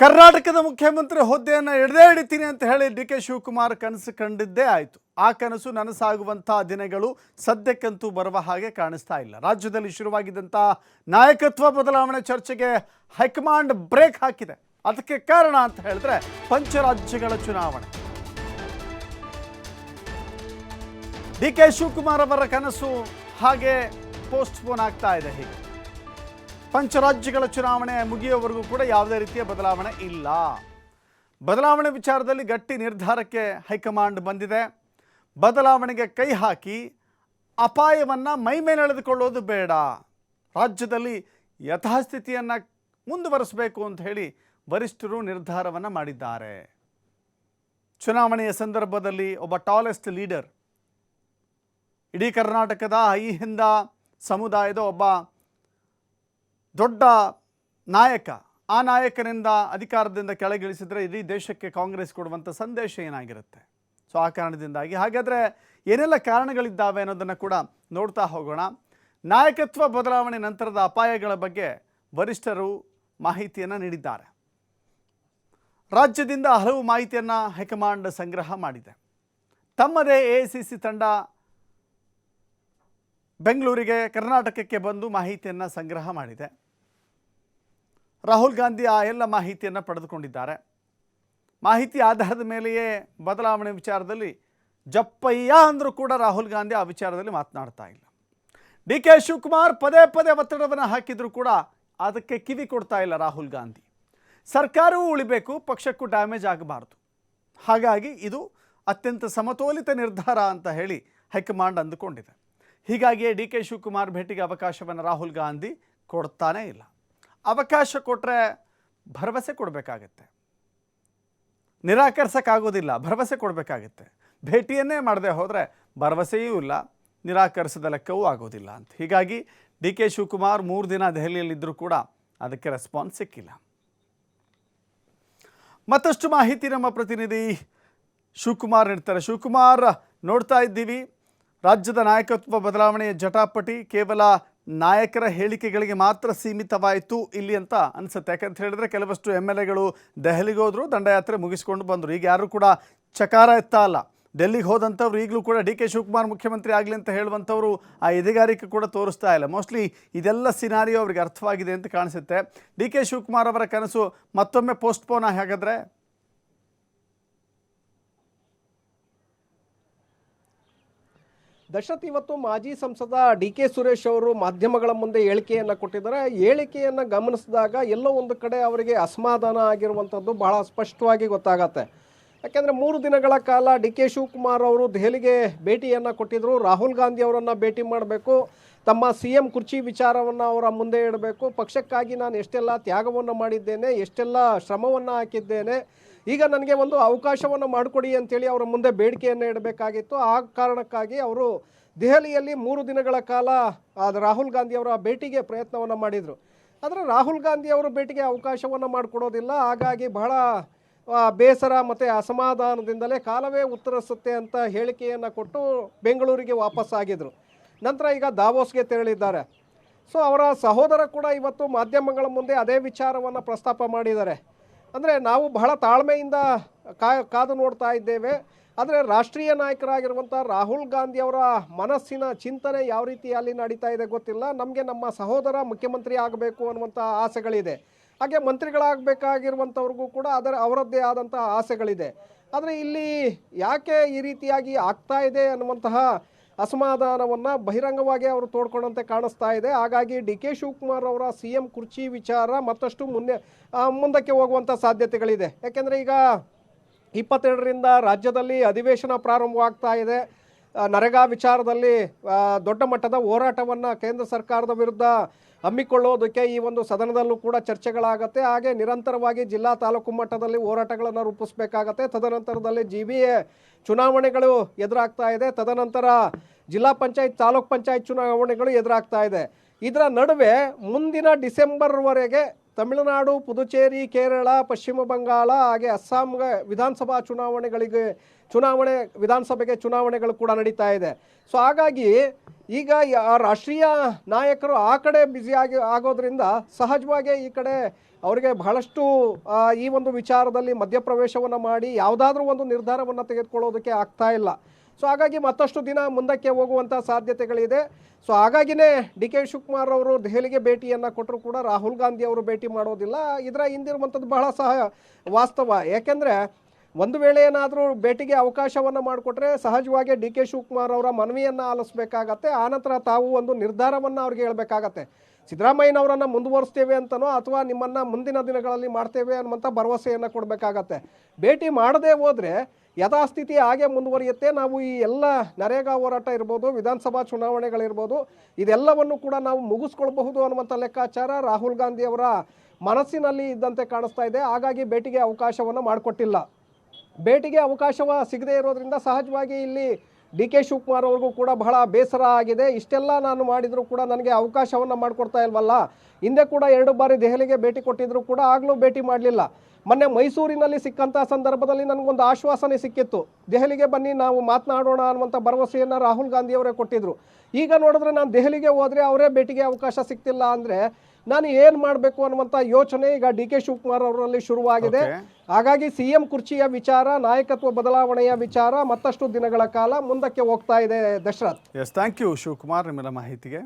ಕರ್ನಾಟಕದ ಮುಖ್ಯಮಂತ್ರಿ ಹುದ್ದೆಯನ್ನು ಹಿಡಿದೇ ಹಿಡಿತೀನಿ ಅಂತ ಹೇಳಿ ಡಿ.ಕೆ. ಶಿವಕುಮಾರ್ ಕನಸು ಕಂಡಿದ್ದೇ ಆಯಿತು. ಆ ಕನಸು ನನಸಾಗುವಂಥ ದಿನಗಳು ಸದ್ಯಕ್ಕಂತೂ ಬರುವ ಹಾಗೆ ಕಾಣಿಸ್ತಾ ಇಲ್ಲ. ರಾಜ್ಯದಲ್ಲಿ ಶುರುವಾಗಿದ್ದಂಥ ನಾಯಕತ್ವ ಬದಲಾವಣೆ ಚರ್ಚೆಗೆ ಹೈಕಮಾಂಡ್ ಬ್ರೇಕ್ ಹಾಕಿದೆ. ಅದಕ್ಕೆ ಕಾರಣ ಅಂತ ಹೇಳಿದ್ರೆ ಪಂಚರಾಜ್ಯಗಳ ಚುನಾವಣೆ. ಡಿ.ಕೆ. ಶಿವಕುಮಾರ್ ಅವರ ಕನಸು ಹಾಗೆ ಪೋಸ್ಟ್ಪೋನ್ ಆಗ್ತಾ ಇದೆ. ಹೀಗೆ ಪಂಚರಾಜ್ಯಗಳ ಚುನಾವಣೆ ಮುಗಿಯುವವರೆಗೂ ಕೂಡ ಯಾವುದೇ ರೀತಿಯ ಬದಲಾವಣೆ ಇಲ್ಲ. ಬದಲಾವಣೆ ವಿಚಾರದಲ್ಲಿ ಗಟ್ಟಿ ನಿರ್ಧಾರಕ್ಕೆ ಹೈಕಮಾಂಡ್ ಬಂದಿದೆ. ಬದಲಾವಣೆಗೆ ಕೈ ಹಾಕಿ ಅಪಾಯವನ್ನು ಮೈಮೇಲೆ ಎಳೆದುಕೊಳ್ಳೋದು ಬೇಡ, ರಾಜ್ಯದಲ್ಲಿ ಯಥಾಸ್ಥಿತಿಯನ್ನು ಮುಂದುವರಿಸಬೇಕು ಅಂತ ಹೇಳಿ ವರಿಷ್ಠರು ನಿರ್ಧಾರವನ್ನು ಮಾಡಿದ್ದಾರೆ. ಚುನಾವಣೆಯ ಸಂದರ್ಭದಲ್ಲಿ ಒಬ್ಬ ಟಾಲೆಸ್ಟ್ ಲೀಡರ್, ಇಡೀ ಕರ್ನಾಟಕದ ಅಹಿಂದ ಸಮುದಾಯದ ಒಬ್ಬ ದೊಡ್ಡ ನಾಯಕ, ಆ ನಾಯಕನಿಂದ ಅಧಿಕಾರದಿಂದ ಕೆಳಗಿಳಿಸಿದರೆ ಇಡೀ ದೇಶಕ್ಕೆ ಕಾಂಗ್ರೆಸ್ ಕೊಡುವಂಥ ಸಂದೇಶ ಏನಾಗಿರುತ್ತೆ. ಸೊ ಆ ಕಾರಣದಿಂದಾಗಿ ಹಾಗಾದರೆ ಏನೆಲ್ಲ ಕಾರಣಗಳಿದ್ದಾವೆ ಅನ್ನೋದನ್ನು ಕೂಡ ನೋಡ್ತಾ ಹೋಗೋಣ. ನಾಯಕತ್ವ ಬದಲಾವಣೆ ನಂತರದ ಅಪಾಯಗಳ ಬಗ್ಗೆ ವರಿಷ್ಠರು ಮಾಹಿತಿಯನ್ನು ನೀಡಿದ್ದಾರೆ. ರಾಜ್ಯದಿಂದ ಹಲವು ಮಾಹಿತಿಯನ್ನು ಹೈಕಮಾಂಡ್ ಸಂಗ್ರಹ ಮಾಡಿದೆ. ತಮ್ಮದೇ AICC ತಂಡ ಬೆಂಗಳೂರಿಗೆ, ಕರ್ನಾಟಕಕ್ಕೆ ಬಂದು ಮಾಹಿತಿಯನ್ನು ಸಂಗ್ರಹ ಮಾಡಿದೆ. ರಾಹುಲ್ ಗಾಂಧಿ ಆ ಎಲ್ಲ ಮಾಹಿತಿಯನ್ನು ಪಡೆದುಕೊಂಡಿದ್ದಾರೆ. ಮಾಹಿತಿ ಆಧಾರದ ಮೇಲೆಯೇ ಬದಲಾವಣೆ ವಿಚಾರದಲ್ಲಿ ಜಪ್ಪಯ್ಯ ಅಂದರೂ ಕೂಡ ರಾಹುಲ್ ಗಾಂಧಿ ಆ ವಿಚಾರದಲ್ಲಿ ಮಾತನಾಡ್ತಾ ಇಲ್ಲ. ಡಿ.ಕೆ. ಶಿವಕುಮಾರ್ ಪದೇ ಪದೇ ಒತ್ತಡವನ್ನು ಹಾಕಿದರೂ ಕೂಡ ಅದಕ್ಕೆ ಕಿವಿ ಕೊಡ್ತಾ ಇಲ್ಲ ರಾಹುಲ್ ಗಾಂಧಿ. ಸರ್ಕಾರವೂ ಉಳಿಬೇಕು, ಪಕ್ಷಕ್ಕೂ ಡ್ಯಾಮೇಜ್ ಆಗಬಾರ್ದು. ಹಾಗಾಗಿ ಇದು ಅತ್ಯಂತ ಸಮತೋಲಿತ ನಿರ್ಧಾರ ಅಂತ ಹೇಳಿ ಹೈಕಮಾಂಡ್ ಅಂದುಕೊಂಡಿದೆ. ಹೀಗಾಗಿಯೇ ಡಿ.ಕೆ. ಶಿವಕುಮಾರ್ ಭೇಟಿಗೆ ಅವಕಾಶವನ್ನು ರಾಹುಲ್ ಗಾಂಧಿ ಕೊಡ್ತಾನೇ ಇಲ್ಲ. ಅವಕಾಶ ಕೊಟ್ಟರೆ ಭರವಸೆ ಕೊಡಬೇಕಾಗತ್ತೆ, ನಿರಾಕರಿಸೋಕ್ಕಾಗೋದಿಲ್ಲ, ಭರವಸೆ ಕೊಡಬೇಕಾಗತ್ತೆ. ಭೇಟಿಯನ್ನೇ ಮಾಡದೆ ಹೋದರೆ ಭರವಸೆಯೂ ಇಲ್ಲ, ನಿರಾಕರಿಸದ ಲೆಕ್ಕವೂ ಆಗೋದಿಲ್ಲ ಅಂತ. ಹೀಗಾಗಿ ಡಿ.ಕೆ. ಶಿವಕುಮಾರ್ 3 ದಿನ ದೆಹಲಿಯಲ್ಲಿದ್ದರೂ ಕೂಡ ಅದಕ್ಕೆ ರೆಸ್ಪಾನ್ಸ್ ಸಿಕ್ಕಿಲ್ಲ. ಮತ್ತಷ್ಟು ಮಾಹಿತಿ ನಮ್ಮ ಪ್ರತಿನಿಧಿ ಶಿವಕುಮಾರ್ ನೀಡ್ತಾರೆ. ಶಿವಕುಮಾರ್, ನೋಡ್ತಾ ಇದ್ದೀವಿ ರಾಜ್ಯದ ನಾಯಕತ್ವ ಬದಲಾವಣೆಯ ಜಟಾಪಟಿ ಕೇವಲ ನಾಯಕರ ಹೇಳಿಕೆಗಳಿಗೆ ಮಾತ್ರ ಸೀಮಿತವಾಯಿತು ಇಲ್ಲಿ ಅಂತ ಅನಿಸುತ್ತೆ. ಯಾಕಂತ ಹೇಳಿದ್ರೆ ಕೆಲವಷ್ಟು MLAಗಳು ದೆಹಲಿಗೆ ಹೋದರು, ದಂಡಯಾತ್ರೆ ಮುಗಿಸ್ಕೊಂಡು ಬಂದರು. ಈಗ ಯಾರು ಕೂಡ ಚಕಾರ ಎತ್ತಾ ಇಲ್ಲ. ಡೆಲ್ಲಿಗೆ ಹೋದಂಥವ್ರು ಈಗಲೂ ಕೂಡ ಡಿ.ಕೆ. ಶಿವಕುಮಾರ್ ಮುಖ್ಯಮಂತ್ರಿ ಆಗಲಿ ಅಂತ ಹೇಳುವಂಥವ್ರು ಆ ಎದೆಗಾರಿಕೆ ಕೂಡ ತೋರಿಸ್ತಾ ಇಲ್ಲ. ಮೋಸ್ಟ್ಲಿ ಇದೆಲ್ಲ ಸಿನಾರಿಯೋ ಅವ್ರಿಗೆ ಅರ್ಥವಾಗಿದೆ ಅಂತ ಕಾಣಿಸುತ್ತೆ. ಡಿ.ಕೆ. ಶಿವಕುಮಾರ್ ಅವರ ಕನಸು ಮತ್ತೊಮ್ಮೆ ಪೋಸ್ಟ್ಪೋನ್ ಹಾಗಾದರೆ? ದಶರಥ್, ಇವತ್ತು ಮಾಜಿ ಸಂಸದ ಡಿ.ಕೆ. ಸುರೇಶ್ ಅವರು ಮಾಧ್ಯಮಗಳ ಮುಂದೆ ಹೇಳಿಕೆಯನ್ನು ಕೊಟ್ಟಿದ್ದಾರೆ. ಹೇಳಿಕೆಯನ್ನು ಗಮನಿಸಿದಾಗ ಎಲ್ಲೋ ಒಂದು ಕಡೆ ಅವರಿಗೆ ಅಸಮಾಧಾನ ಆಗಿರುವಂಥದ್ದು ಬಹಳ ಸ್ಪಷ್ಟವಾಗಿ ಗೊತ್ತಾಗತ್ತೆ. ಯಾಕೆಂದರೆ 3 ದಿನಗಳ ಕಾಲ ಡಿ.ಕೆ. ಶಿವಕುಮಾರ್ ಅವರು ದೆಹಲಿಗೆ ಭೇಟಿಯನ್ನು ಕೊಟ್ಟಿದ್ದರು. ರಾಹುಲ್ ಗಾಂಧಿ ಅವರನ್ನು ಭೇಟಿ ಮಾಡಬೇಕು, ತಮ್ಮ CM ಕುರ್ಚಿ ವಿಚಾರವನ್ನು ಅವರ ಮುಂದೆ ಇಡಬೇಕು, ಪಕ್ಷಕ್ಕಾಗಿ ನಾನು ಎಷ್ಟೆಲ್ಲ ತ್ಯಾಗವನ್ನು ಮಾಡಿದ್ದೇನೆ, ಎಷ್ಟೆಲ್ಲ ಶ್ರಮವನ್ನು ಹಾಕಿದ್ದೇನೆ, ಈಗ ನನಗೆ ಒಂದು ಅವಕಾಶವನ್ನು ಮಾಡಿಕೊಡಿ ಅಂತೇಳಿ ಅವರ ಮುಂದೆ ಬೇಡಿಕೆಯನ್ನು ಇಡಬೇಕಾಗಿತ್ತು. ಆ ಕಾರಣಕ್ಕಾಗಿ ಅವರು ದೆಹಲಿಯಲ್ಲಿ 3 ದಿನಗಳ ಕಾಲ ರಾಹುಲ್ ಗಾಂಧಿ ಅವರ ಭೇಟಿಗೆ ಪ್ರಯತ್ನವನ್ನು ಮಾಡಿದರು. ಆದರೆ ರಾಹುಲ್ ಗಾಂಧಿ ಅವರು ಭೇಟಿಗೆ ಅವಕಾಶವನ್ನು ಮಾಡಿಕೊಡೋದಿಲ್ಲ. ಹಾಗಾಗಿ ಬಹಳ ಬೇಸರ ಮತ್ತು ಅಸಮಾಧಾನದಿಂದಲೇ ಕಾಲವೇ ಉತ್ತರಿಸುತ್ತೆ ಅಂತ ಹೇಳಿಕೆಯನ್ನು ಕೊಟ್ಟು ಬೆಂಗಳೂರಿಗೆ ವಾಪಸ್ ಆಗಿದ್ರು. ನಂತರ ಈಗ ದಾವೋಸ್ಗೆ ತೆರಳಿದ್ದಾರೆ. ಸೊ ಅವರ ಸಹೋದರ ಕೂಡ ಇವತ್ತು ಮಾಧ್ಯಮಗಳ ಮುಂದೆ ಅದೇ ವಿಚಾರವನ್ನು ಪ್ರಸ್ತಾಪ ಮಾಡಿದ್ದಾರೆ. ಅಂದರೆ ನಾವು ಬಹಳ ತಾಳ್ಮೆಯಿಂದ ಕಾದು ನೋಡ್ತಾ ಇದ್ದೇವೆ, ಆದರೆ ರಾಷ್ಟ್ರೀಯ ನಾಯಕರಾಗಿರುವಂಥ ರಾಹುಲ್ ಗಾಂಧಿ ಅವರ ಮನಸ್ಸಿನ ಚಿಂತನೆ ಯಾವ ರೀತಿ ಅಲ್ಲಿ ನಡೀತಾ ಇದೆ ಗೊತ್ತಿಲ್ಲ. ನಮಗೆ ನಮ್ಮ ಸಹೋದರ ಮುಖ್ಯಮಂತ್ರಿ ಆಗಬೇಕು ಅನ್ನುವಂಥ ಆಸೆಗಳಿದೆ. ಹಾಗೆ ಮಂತ್ರಿಗಳಾಗಬೇಕಾಗಿರುವಂಥವ್ರಿಗೂ ಕೂಡ ಅವರದ್ದೇ ಆದಂಥ ಆಸೆಗಳಿದೆ. ಆದರೆ ಇಲ್ಲಿ ಯಾಕೆ ಈ ರೀತಿಯಾಗಿ ಆಗ್ತಾ ಇದೆ ಅನ್ನುವಂತಹ ಅಸಮಾಧಾನವನ್ನು ಬಹಿರಂಗವಾಗಿ ಅವರು ತೋಡ್ಕೊಂಡಂತೆ ಕಾಣಿಸ್ತಾ ಇದೆ. ಹಾಗಾಗಿ ಡಿ.ಕೆ. ಶಿವಕುಮಾರ್ ಅವರ CM ಕುರ್ಚಿ ವಿಚಾರ ಮತ್ತಷ್ಟು ಮುಂದಕ್ಕೆ ಹೋಗುವಂಥ ಸಾಧ್ಯತೆಗಳಿದೆ. ಯಾಕೆಂದರೆ ಈಗ 22ರಿಂದ ರಾಜ್ಯದಲ್ಲಿ ಅಧಿವೇಶನ ಪ್ರಾರಂಭವಾಗ್ತಾ ಇದೆ. ನರೇಗಾ ವಿಚಾರದಲ್ಲಿ ದೊಡ್ಡ ಮಟ್ಟದ ಹೋರಾಟವನ್ನು ಕೇಂದ್ರ ಸರ್ಕಾರದ ವಿರುದ್ಧ ಹಮ್ಮಿಕೊಳ್ಳೋದಕ್ಕೆ ಈ ಒಂದು ಸದನದಲ್ಲೂ ಕೂಡ ಚರ್ಚೆಗಳಾಗತ್ತೆ. ಹಾಗೆ ನಿರಂತರವಾಗಿ ಜಿಲ್ಲಾ ತಾಲೂಕು ಮಟ್ಟದಲ್ಲಿ ಹೋರಾಟಗಳನ್ನು ರೂಪಿಸಬೇಕಾಗತ್ತೆ. ತದನಂತರದಲ್ಲಿ GBA ಚುನಾವಣೆಗಳು ಎದುರಾಗ್ತಾ ಇದೆ. ತದನಂತರ ಜಿಲ್ಲಾ ಪಂಚಾಯತ್, ತಾಲೂಕ್ ಪಂಚಾಯತ್ ಚುನಾವಣೆಗಳು ಎದುರಾಗ್ತಾ ಇದೆ. ಇದರ ನಡುವೆ ಮುಂದಿನ ಡಿಸೆಂಬರ್ವರೆಗೆ ತಮಿಳುನಾಡು, ಪುದುಚೇರಿ, ಕೇರಳ, ಪಶ್ಚಿಮ ಬಂಗಾಳ ಹಾಗೆ ಅಸ್ಸಾಂಗೆ ವಿಧಾನಸಭೆಗೆ ಚುನಾವಣೆಗಳು ಕೂಡ ನಡೀತಾ ಇದೆ. ಸೊ ಹಾಗಾಗಿ ಈಗ ರಾಷ್ಟ್ರೀಯ ನಾಯಕರು ಆ ಕಡೆ ಆಗೋದ್ರಿಂದ ಸಹಜವಾಗಿ ಈ ಕಡೆ ಅವರಿಗೆ ಬಹಳಷ್ಟು ಈ ಒಂದು ವಿಚಾರದಲ್ಲಿ ಮಧ್ಯಪ್ರವೇಶವನ್ನು ಮಾಡಿ ಯಾವುದಾದ್ರೂ ಒಂದು ನಿರ್ಧಾರವನ್ನು ತೆಗೆದುಕೊಳ್ಳೋದಕ್ಕೆ ಆಗ್ತಾ ಇಲ್ಲ. ಸೊ ಹಾಗಾಗಿ ಮತ್ತಷ್ಟು ದಿನ ಮುಂದಕ್ಕೆ ಹೋಗುವಂಥ ಸಾಧ್ಯತೆಗಳಿದೆ. ಸೊ ಹಾಗಾಗಿನೇ ಡಿ ಕೆ ಶಿವಕುಮಾರ್ ಅವರು ದೆಹಲಿಗೆ ಭೇಟಿಯನ್ನು ಕೊಟ್ಟರು ಕೂಡ ರಾಹುಲ್ ಗಾಂಧಿ ಅವರು ಭೇಟಿ ಮಾಡೋದಿಲ್ಲ. ಇದರ ಹಿಂದಿರುವಂಥದ್ದು ಬಹಳ ವಾಸ್ತವ. ಯಾಕೆಂದರೆ ಒಂದು ವೇಳೆ ಏನಾದರೂ ಭೇಟಿಗೆ ಅವಕಾಶವನ್ನು ಮಾಡಿಕೊಟ್ರೆ ಸಹಜವಾಗಿ ಡಿ ಕೆ ಶಿವಕುಮಾರ್ ಅವರ ಮನವಿಯನ್ನು ಆಲಿಸಬೇಕಾಗತ್ತೆ. ಆನಂತರ ತಾವು ಒಂದು ನಿರ್ಧಾರವನ್ನು ಅವ್ರಿಗೆ ಹೇಳಬೇಕಾಗತ್ತೆ. ಸಿದ್ದರಾಮಯ್ಯನವರನ್ನು ಮುಂದುವರಿಸ್ತೇವೆ ಅಂತನೋ ಅಥವಾ ನಿಮ್ಮನ್ನು ಮುಂದಿನ ದಿನಗಳಲ್ಲಿ ಮಾಡ್ತೇವೆ ಅನ್ನುವಂಥ ಭರವಸೆಯನ್ನು ಕೊಡಬೇಕಾಗತ್ತೆ. ಭೇಟಿ ಮಾಡದೇ ಹೋದರೆ ಯಥಾಸ್ಥಿತಿ ಹಾಗೆ ಮುಂದುವರಿಯುತ್ತೆ. ನಾವು ಈ ಎಲ್ಲ ನರೇಗಾ ಹೋರಾಟ ಇರ್ಬೋದು, ವಿಧಾನಸಭಾ ಚುನಾವಣೆಗಳಿರ್ಬೋದು, ಇದೆಲ್ಲವನ್ನು ಕೂಡ ನಾವು ಮುಗಿಸ್ಕೊಳ್ಬಹುದು ಅನ್ನುವಂಥ ಲೆಕ್ಕಾಚಾರ ರಾಹುಲ್ ಗಾಂಧಿ ಅವರ ಮನಸ್ಸಿನಲ್ಲಿ ಇದ್ದಂತೆ ಕಾಣಿಸ್ತಾ ಇದೆ. ಹಾಗಾಗಿ ಭೇಟಿಗೆ ಅವಕಾಶವನ್ನು ಮಾಡಿಕೊಟ್ಟಿಲ್ಲ. ಭೇಟಿಗೆ ಅವಕಾಶ ಸಿಗದೇ ಇರೋದ್ರಿಂದ ಸಹಜವಾಗಿ ಇಲ್ಲಿ ಡಿ ಕೆ ಶಿವಕುಮಾರ್ ಅವ್ರಿಗೂ ಕೂಡ ಬಹಳ ಬೇಸರ ಆಗಿದೆ. ಇಷ್ಟೆಲ್ಲ ನಾನು ಮಾಡಿದರೂ ಕೂಡ ನನಗೆ ಅವಕಾಶವನ್ನು ಮಾಡಿಕೊಡ್ತಾ ಇಲ್ವಲ್ಲ. ಹಿಂದೆ ಕೂಡ 2 ಬಾರಿ ದೆಹಲಿಗೆ ಭೇಟಿ ಕೊಟ್ಟಿದ್ರು ಕೂಡ ಆಗಲೂ ಭೇಟಿ ಮಾಡಲಿಲ್ಲ. ಮೊನ್ನೆ ಮೈಸೂರಿನಲ್ಲಿ ಸಿಕ್ಕಂಥ ಸಂದರ್ಭದಲ್ಲಿ ನನಗೊಂದು ಆಶ್ವಾಸನೆ ಸಿಕ್ಕಿತ್ತು, ದೆಹಲಿಗೆ ಬನ್ನಿ ನಾವು ಮಾತನಾಡೋಣ ಅನ್ನುವಂಥ ಭರವಸೆಯನ್ನು ರಾಹುಲ್ ಗಾಂಧಿ ಅವರೇ ಕೊಟ್ಟಿದ್ರು. ಈಗ ನೋಡಿದ್ರೆ ನಾನು ದೆಹಲಿಗೆ ಹೋದರೆ ಅವರೇ ಭೇಟಿಗೆ ಅವಕಾಶ ಸಿಗ್ತಿಲ್ಲ ಅಂದರೆ ನಾನು ಏನು ಮಾಡಬೇಕು ಅನ್ನುವಂಥ ಯೋಚನೆ ಈಗ ಡಿ ಕೆ ಶಿವಕುಮಾರ್ ಅವರಲ್ಲಿ ಶುರುವಾಗಿದೆ. ಹಾಗಾಗಿ CM ಕುರ್ಚಿಯ ವಿಚಾರ, ನಾಯಕತ್ವ ಬದಲಾವಣೆಯ ವಿಚಾರ ಮತ್ತಷ್ಟು ದಿನಗಳ ಕಾಲ ಮುಂದಕ್ಕೆ ಹೋಗ್ತಾ ಇದೆ. Dasharath. Yes, thank you Shivakumar ನಿಮ್ಮೆಲ್ಲ ಮಾಹಿತಿಗೆ.